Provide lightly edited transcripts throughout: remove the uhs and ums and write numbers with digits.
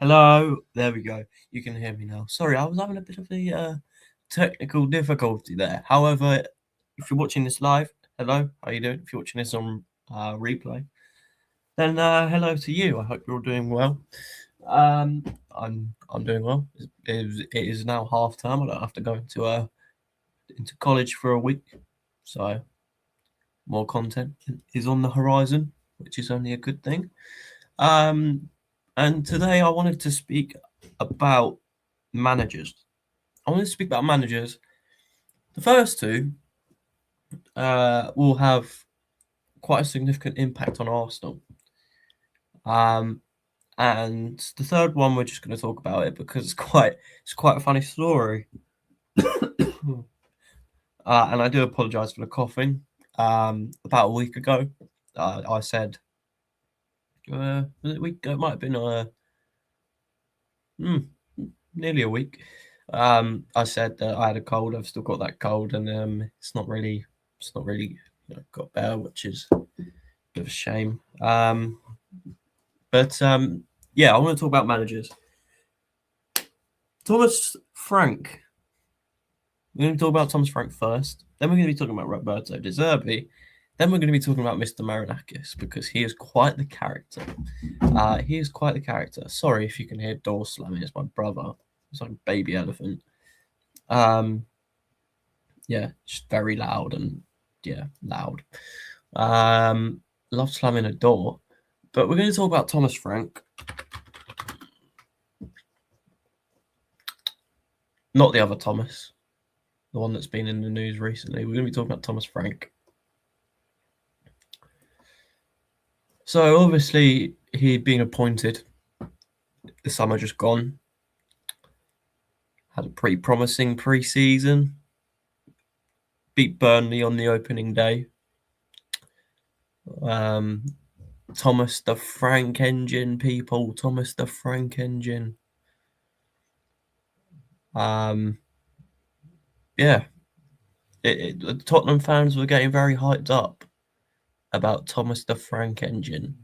Hello, there we go. You can hear me now. Sorry, I was having a bit of a technical difficulty there. However, if you're watching this live, hello, how you doing? If you're watching this on replay, then hello to you. I hope you're all doing well. I'm doing well. It is now half term. I don't have to go into college for a week, so more content is on the horizon, which is only a good thing. And today I wanted to speak about managers. I wanted to speak about managers. The first two will have quite a significant impact on Arsenal. And the third one, we're just going to talk about it because it's quite a funny story. And I do apologise for the coughing. About a week ago, I said, was it a week ago? It might have been nearly a week. I said that I had a cold. I've still got that cold, and it's not really got better, which is a bit of a shame. But yeah, I want to talk about managers. Thomas Frank. We're going to talk about Thomas Frank first. Then we're going to be talking about Roberto De Zerbi. Then we're going to be talking about Mr. Marinakis because he is quite the character. He is quite the character. Sorry if you can hear door slamming. It's my brother. It's like a baby elephant. Yeah, just very loud and loud. Love slamming a door. But we're going to talk about Thomas Frank. Not the other Thomas. The one that's been in the news recently. We're going to be talking about Thomas Frank. So obviously he'd been appointed the summer just gone. Had a pretty promising pre-season. Beat Burnley on the opening day. Thomas the Frank engine, people. Thomas the Frank engine. Yeah. The Tottenham fans were getting very hyped up about Thomas the Frank engine.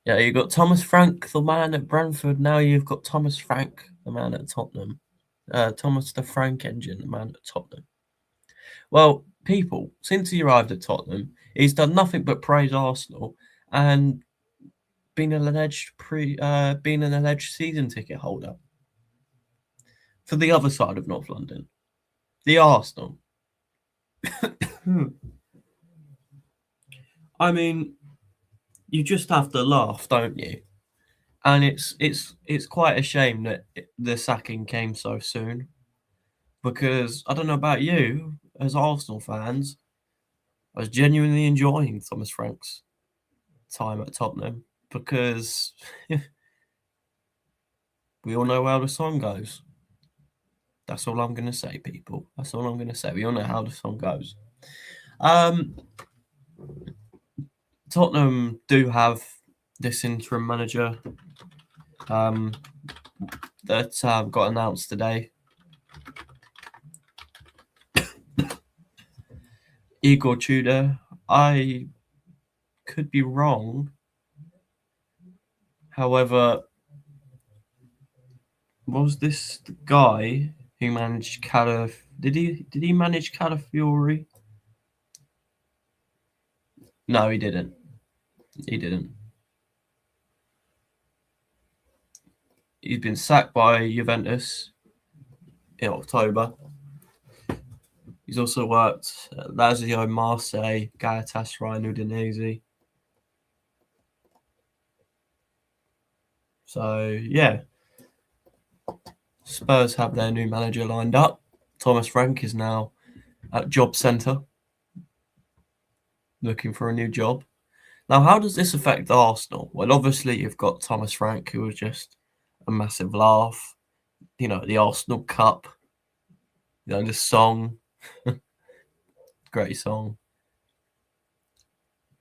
Yeah, you got Thomas Frank, the man at Brentford. Now you've got Thomas Frank, the man at Tottenham. Thomas the Frank engine, the man at Tottenham. Well, people, since he arrived at Tottenham, he's done nothing but praise Arsenal and been an alleged season ticket holder for the other side of North London, the Arsenal. I mean, you just have to laugh, don't you? And it's quite a shame that the sacking came so soon, because I don't know about you, as Arsenal fans, I was genuinely enjoying Thomas Frank's time at Tottenham because we all know how the song goes. That's all I'm gonna say, people. That's all I'm gonna say. We all know how the song goes. Um, Tottenham do have this interim manager that got announced today. Igor Tudor. I could be wrong. However, was this the guy who managed Did he manage Calafiori? No, he didn't. He didn't. He's been sacked by Juventus in October. He's also worked at Lazio, Marseille, Galatasaray, and Udinese. So, yeah. Spurs have their new manager lined up. Thomas Frank is now at Job Centre looking for a new job. Now, how does this affect Arsenal? Well, obviously, you've got Thomas Frank, who was just a massive laugh. You know, the Arsenal Cup, you know, the song, great song.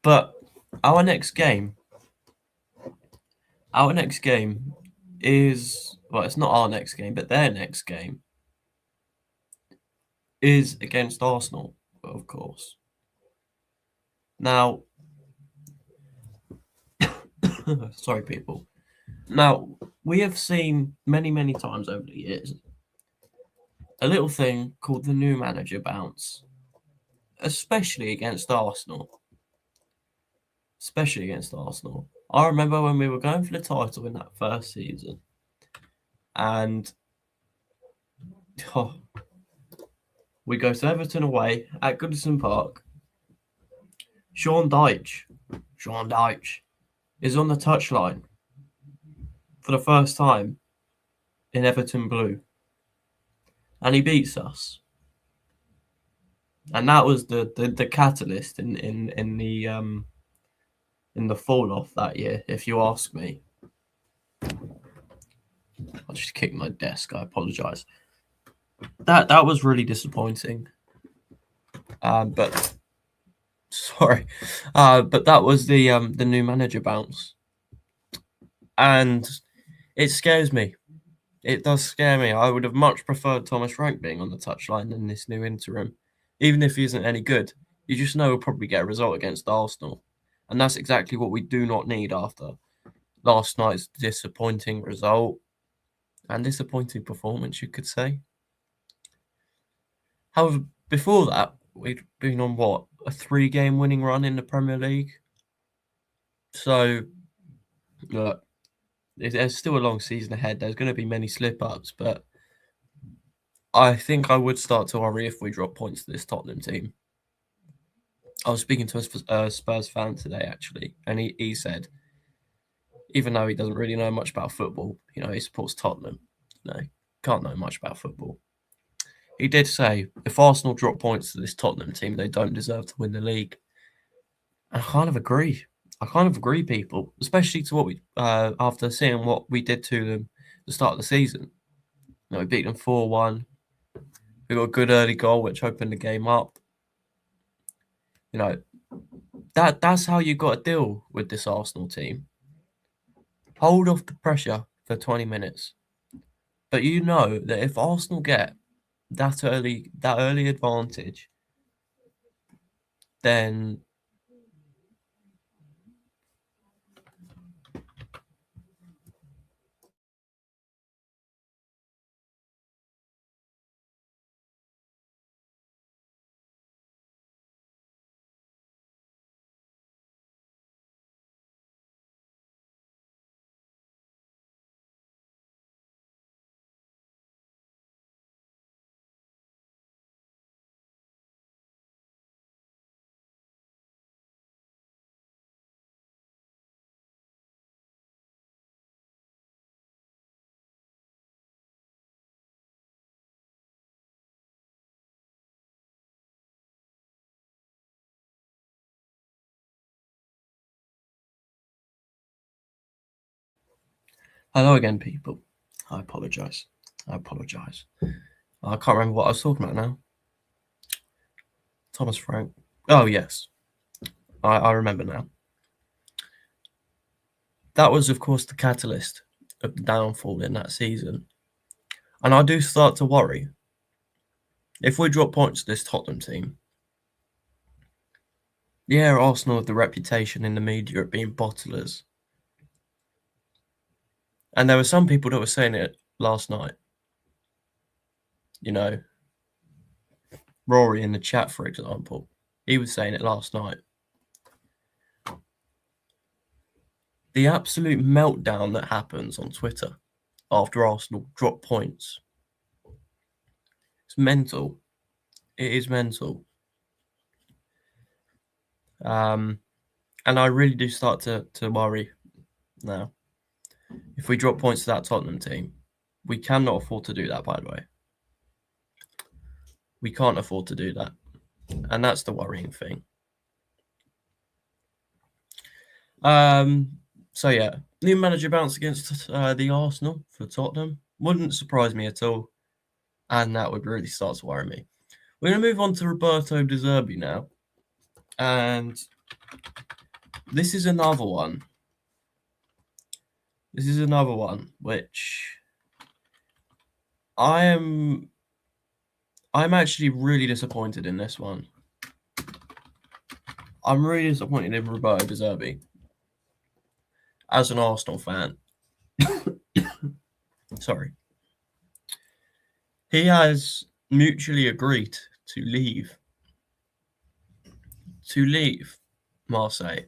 But our next game is, well, it's not our next game, but their next game is against Arsenal, of course. Now, sorry, people. Now, we have seen many, many times over the years a little thing called the new manager bounce, especially against Arsenal. Especially against Arsenal. I remember when we were going for the title in that first season, and we go to Everton away at Goodison Park. Sean Dyche is on the touchline for the first time in Everton blue, and he beats us. And that was the catalyst in the fall off that year, if you ask me. I just kicked my desk. I apologise. That was really disappointing. But sorry, but that was the new manager bounce, and it scares me. It does scare me. I would have much preferred Thomas Frank being on the touchline than this new interim, even if he isn't any good. You just know he'll probably get a result against Arsenal, and that's exactly what we do not need after last night's disappointing result and disappointing performance, you could say. However, before that, we'd been on what, a 3-game winning run in the Premier League. So, look, there's still a long season ahead. There's going to be many slip ups, but I think I would start to worry if we drop points to this Tottenham team. I was speaking to a Spurs fan today, actually, and he said, even though he doesn't really know much about football, you know, he supports Tottenham. No, can't know much about football. He did say, if Arsenal drop points to this Tottenham team, they don't deserve to win the league. And I kind of agree. People, especially to what we after seeing what we did to them at the start of the season. You know, we beat them 4-1. We got a good early goal, which opened the game up. You know, that's how you got to deal with this Arsenal team. Hold off the pressure for 20 minutes. But you know that if Arsenal get that early advantage, then Hello again, people. I apologise. I can't remember what I was talking about now. Thomas Frank. Oh, yes. I remember now. That was, of course, the catalyst of the downfall in that season. And I do start to worry. If we drop points to this Tottenham team, yeah, Arsenal have the reputation in the media of being bottlers. And there were some people that were saying it last night. You know, Rory in the chat, for example, he was saying it last night. The absolute meltdown that happens on Twitter after Arsenal drop points. It's mental. It is mental. And I really do start to worry now. If we drop points to that Tottenham team, we cannot afford to do that, by the way. We can't afford to do that. And that's the worrying thing. So, yeah, new manager bounce against the Arsenal for Tottenham. Wouldn't surprise me at all. And that would really start to worry me. We're going to move on to Roberto De Zerbi now. And this is another one. Which I'm actually really disappointed in this one. I'm really disappointed in Roberto De Zerbi as an Arsenal fan. Sorry. He has mutually agreed to leave Marseille.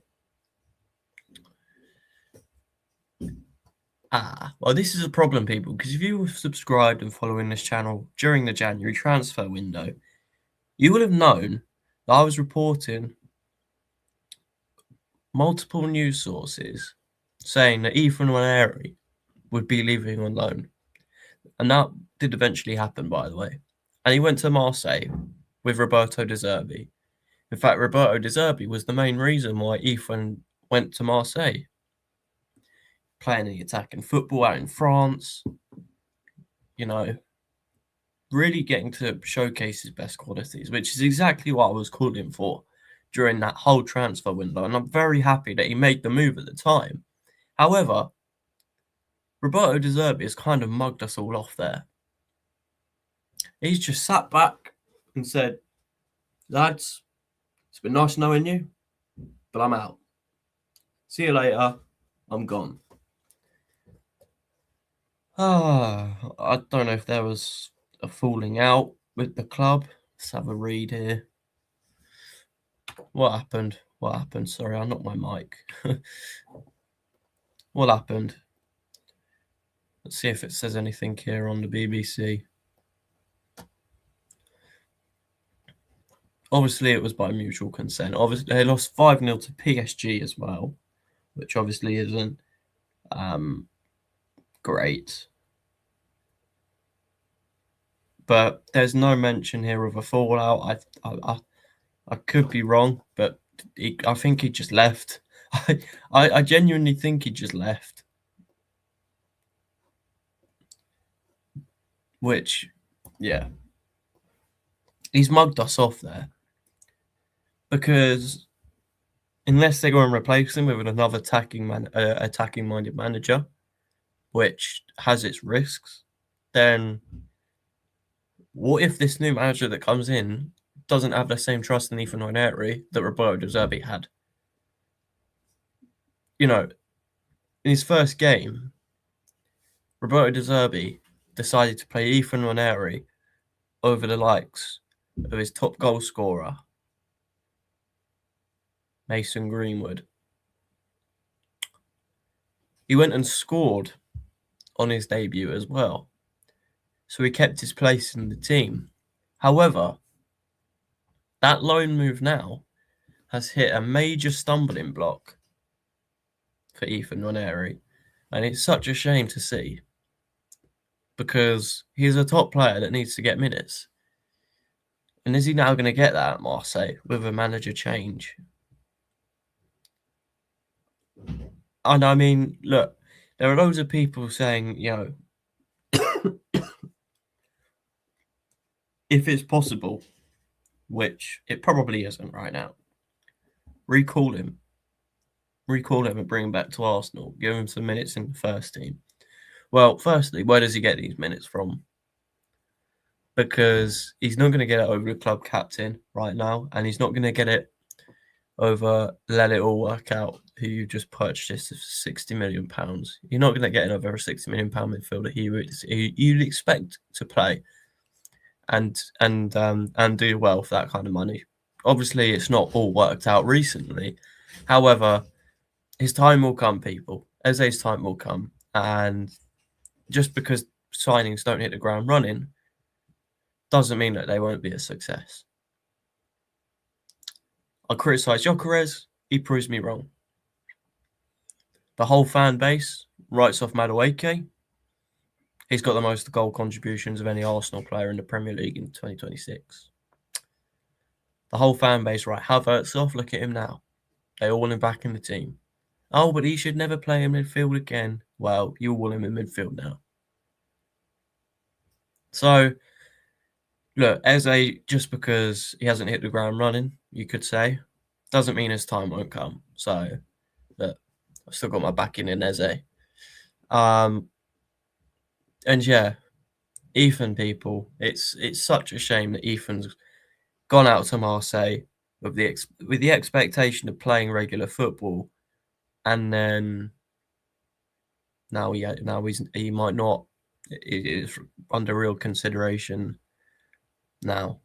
Well, this is a problem, people, because if you have subscribed and following this channel during the January transfer window, you will have known that I was reporting multiple news sources saying that Ethan Nwaneri would be leaving on loan. And that did eventually happen, by the way. And he went to Marseille with Roberto De Zerbi. In fact, Roberto De Zerbi was the main reason why Ethan went to Marseille. Playing the attacking football out in France, you know, really getting to showcase his best qualities, which is exactly what I was calling for during that whole transfer window. And I'm very happy that he made the move at the time. However, Roberto De Zerbi has kind of mugged us all off there. He's just sat back and said, lads, it's been nice knowing you, but I'm out. See you later. I'm gone. I don't know if there was a falling out with the club. Let's have a read here. What happened? Sorry, I knocked my mic. What happened? Let's see if it says anything here on the BBC. Obviously, it was by mutual consent. Obviously, they lost 5-0 to PSG as well, which obviously isn't great. But there's no mention here of a fallout. I could be wrong, but I think he just left. I genuinely think he just left. Which, yeah. He's mugged us off there. Because unless they go and replace him with another attacking-minded manager, which has its risks, then what if this new manager that comes in doesn't have the same trust in Ethan Nwaneri that Roberto De Zerbi had? You know, in his first game, Roberto De Zerbi decided to play Ethan Nwaneri over the likes of his top goal scorer, Mason Greenwood. He went and scored on his debut as well, so he kept his place in the team. However, that loan move now has hit a major stumbling block for Ethan Nwaneri, and it's such a shame to see because he's a top player that needs to get minutes. And is he now going to get that at Marseille with a manager change? And I mean, look, there are loads of people saying, if it's possible, which it probably isn't right now, recall him and bring him back to Arsenal, give him some minutes in the first team. Well, firstly, where does he get these minutes from? Because he's not going to get it over the club captain right now, and he's not going to get it over Let It All Work Out, who you just purchased for £60 million. You're not going to get it over a £60 million midfielder you'd expect to play and do well for that kind of money. Obviously, it's not all worked out recently. However, his time will come, people. Eze's time will come. And just because signings don't hit the ground running doesn't mean that they won't be a success. I criticise Gyökeres. He proves me wrong. The whole fan base writes off Madueke. He's got the most goal contributions of any Arsenal player in the Premier League in 2026. The whole fan base write Havertz off. Look at him now. They all want him back in the team. Oh, but he should never play in midfield again. Well, you want him in midfield now. So, look, Eze, just because he hasn't hit the ground running, you could say, doesn't mean his time won't come. So, look, I've still got my backing in Eze. And yeah, Ethan, people, it's such a shame that Ethan's gone out to Marseille with the expectation of playing regular football, and then now he might not. It is under real consideration now.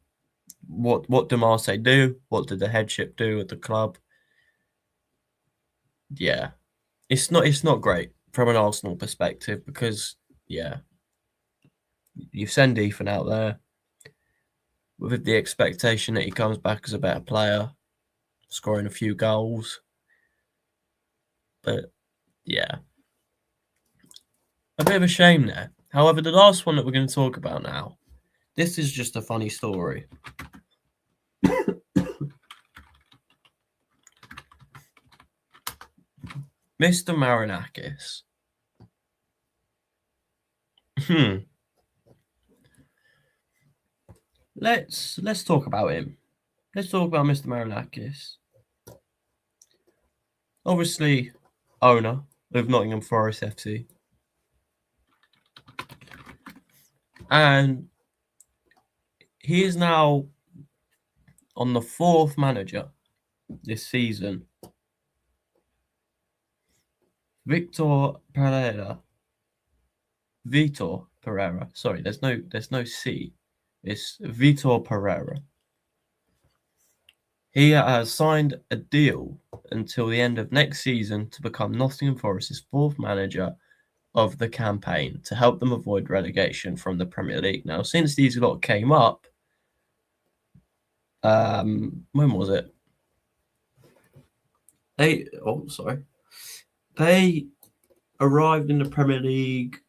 What do Marseille do? What did the headship do at the club? Yeah, it's not great from an Arsenal perspective because you send Ethan out there with the expectation that he comes back as a better player, scoring a few goals. But yeah, a bit of a shame there. However, the last one that we're going to talk about now, this is just a funny story. Mr. Marinakis. Let's talk about him. Let's talk about Mr. Marinakis. Obviously, owner of Nottingham Forest FC. And he is now on the fourth manager this season. Vitor Pereira. Sorry, there's no C. It's Vitor Pereira. He has signed a deal until the end of next season to become Nottingham Forest's fourth manager of the campaign to help them avoid relegation from the Premier League. Now, since these lot came up, when was it? They arrived in the Premier League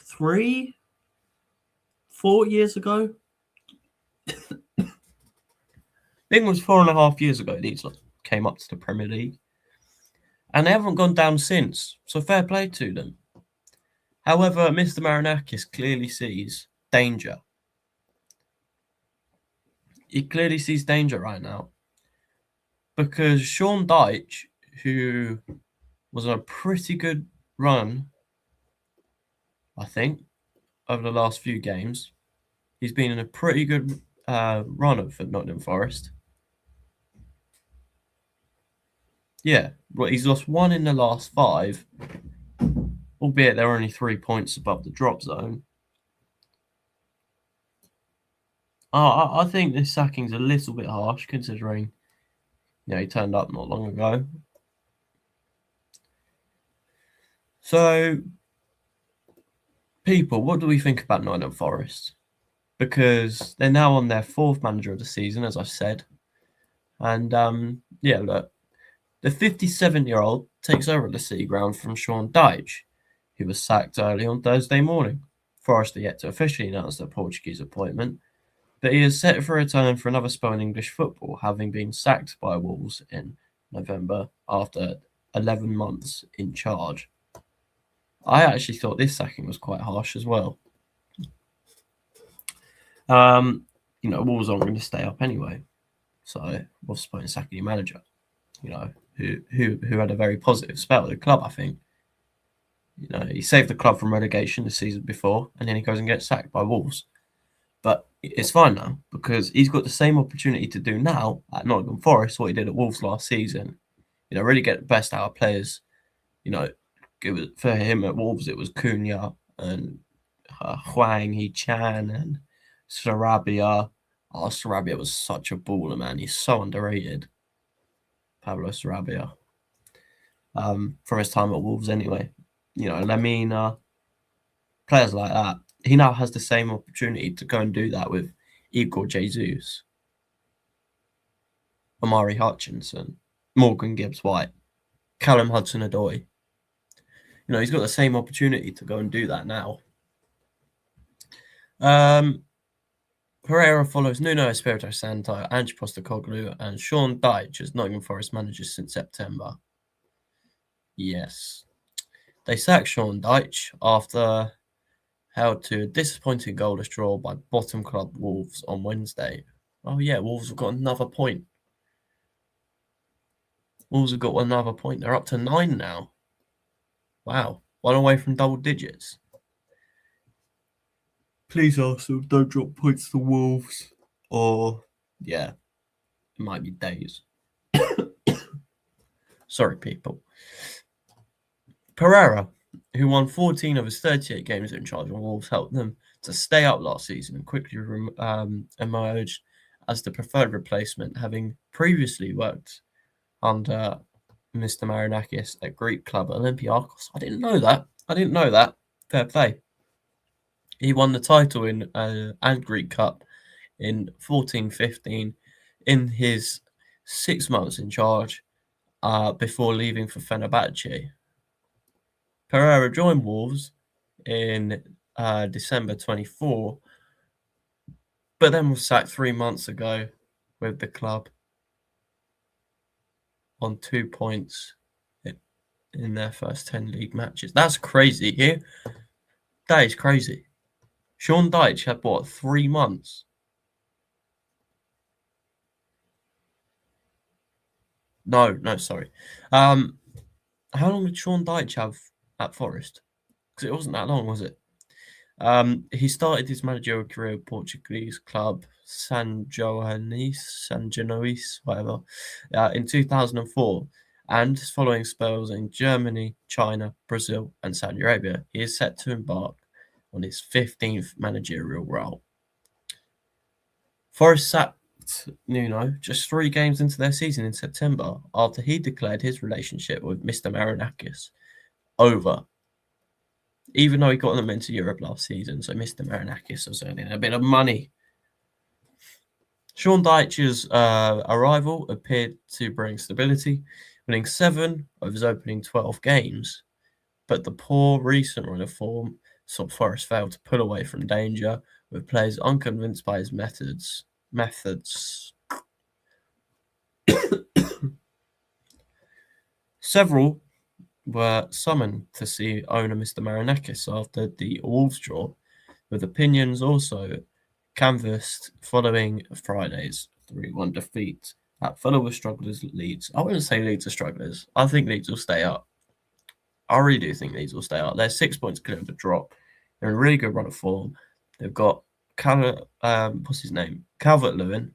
4 years ago. I think it was 4.5 years ago these came up to the Premier League. And they haven't gone down since. So fair play to them. However, Mr. Marinakis clearly sees danger. He clearly sees danger right now. Because Sean Dyche, who was on a pretty good run, I think, over the last few games, he's been in a pretty good run for Nottingham Forest. Yeah, well, he's lost 1 in the last 5, albeit they're only 3 points above the drop zone. I think this sacking's a little bit harsh considering, he turned up not long ago. So, people, what do we think about Nottingham Forest? Because they're now on their fourth manager of the season, as I said. And, look, the 57-year-old takes over at the City Ground from Sean Dyche, who was sacked early on Thursday morning. Forest are yet to officially announce their Portuguese appointment, but he is set for a return for another spell in English football, having been sacked by Wolves in November after 11 months in charge. I actually thought this sacking was quite harsh as well. Wolves aren't going to stay up anyway, so what's the point in sacking your manager? Who had a very positive spell at the club, I think. He saved the club from relegation the season before, and then he goes and gets sacked by Wolves. But it's fine now because he's got the same opportunity to do now at Nottingham Forest what he did at Wolves last season. Really get the best out of players. It was for him at Wolves. It was Cunha and Hwang Hee-chan and Sarabia. Oh, Sarabia was such a baller, man. He's so underrated. Pablo Sarabia. From his time at Wolves anyway. And I mean, players like that, he now has the same opportunity to go and do that with Igor Jesus, Omari Hutchinson, Morgan Gibbs-White, Callum Hudson-Odoi. He's got the same opportunity to go and do that now. Pereira follows Nuno Espirito Santo, Ange Postecoglou, and Sean Dyche as Nottingham Forest managers since September. Yes. They sacked Sean Dyche after held to a disappointing goalless draw by bottom club Wolves on Wednesday. Oh yeah, Wolves have got another point. They're up to 9 now. Wow. 1 away from double digits. Please, Arsenal, don't drop points to Wolves. Or, yeah, it might be days. Sorry, people. Pereira, who won 14 of his 38 games in charge of Wolves, helped them to stay up last season and quickly emerged as the preferred replacement, having previously worked under Mr. Marinakis at Greek club Olympiacos. I didn't know that. Fair play. He won the title in and Greek Cup in 14-15 in his 6 months in charge before leaving for Fenerbahce. Pereira joined Wolves in December 24, but then was sacked 3 months ago with the club on 2 points in their first 10 league matches. That's crazy here. That is crazy. Sean Dyche had, 3 months? No, sorry. How long did Sean Dyche have at Forest? Because it wasn't that long, was it? He started his managerial career at Portuguese club San Genoese, whatever, in 2004, and following spells in Germany, China, Brazil, and Saudi Arabia, he is set to embark on his 15th managerial role. Forest sacked Nuno just 3 games into their season in September after he declared his relationship with Mr. Marinakis over. Even though he got them into Europe last season, so Mr. Marinakis was earning a bit of money. Sean Dyche's arrival appeared to bring stability, winning 7 of his opening 12 games, but the poor recent run of form saw Forest fail to pull away from danger, with players unconvinced by his methods. Several were summoned to see owner Mr. Marinakis after the Wolves draw, with opinions also canvassed following Friday's 3-1 defeat at fellow strugglers Leeds. I wouldn't say Leeds are strugglers. I think Leeds will stay up. I really do think Leeds will stay up. They're 6 points clear of the drop. They're in a really good run of form. They've got what's his name? Calvert-Lewin.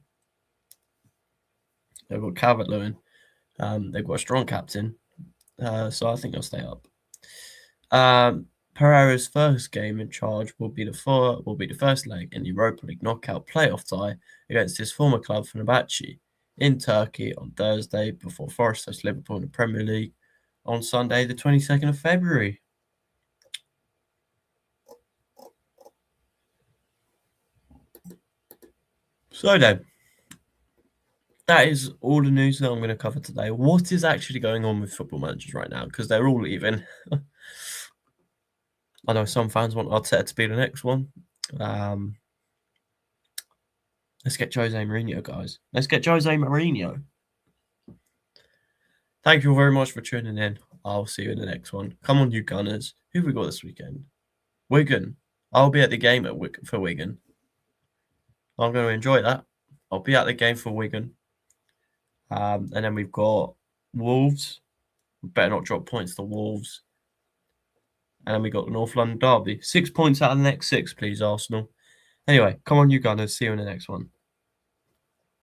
They've got Calvert-Lewin. They've got a strong captain. So I think they'll stay up. Pereira's first game in charge will be the first leg in the Europa League knockout playoff tie against his former club Fenerbahce in Turkey on Thursday, before Forest hosts Liverpool in the Premier League on Sunday, the 22nd of February. So then, that is all the news that I'm going to cover today. What is actually going on with football managers right now? Because they're all leaving. I know some fans want Arteta to be the next one. Let's get Jose Mourinho, guys. Let's get Jose Mourinho. Thank you all very much for tuning in. I'll see you in the next one. Come on, you Gunners. Who have we got this weekend? Wigan. I'll be at the game for Wigan. I'm going to enjoy that. I'll be at the game for Wigan. And then we've got Wolves. We better not drop points to Wolves. And then we got the North London Derby. 6 points out of the next 6, please, Arsenal. Anyway, come on, you Gunners. See you in the next one.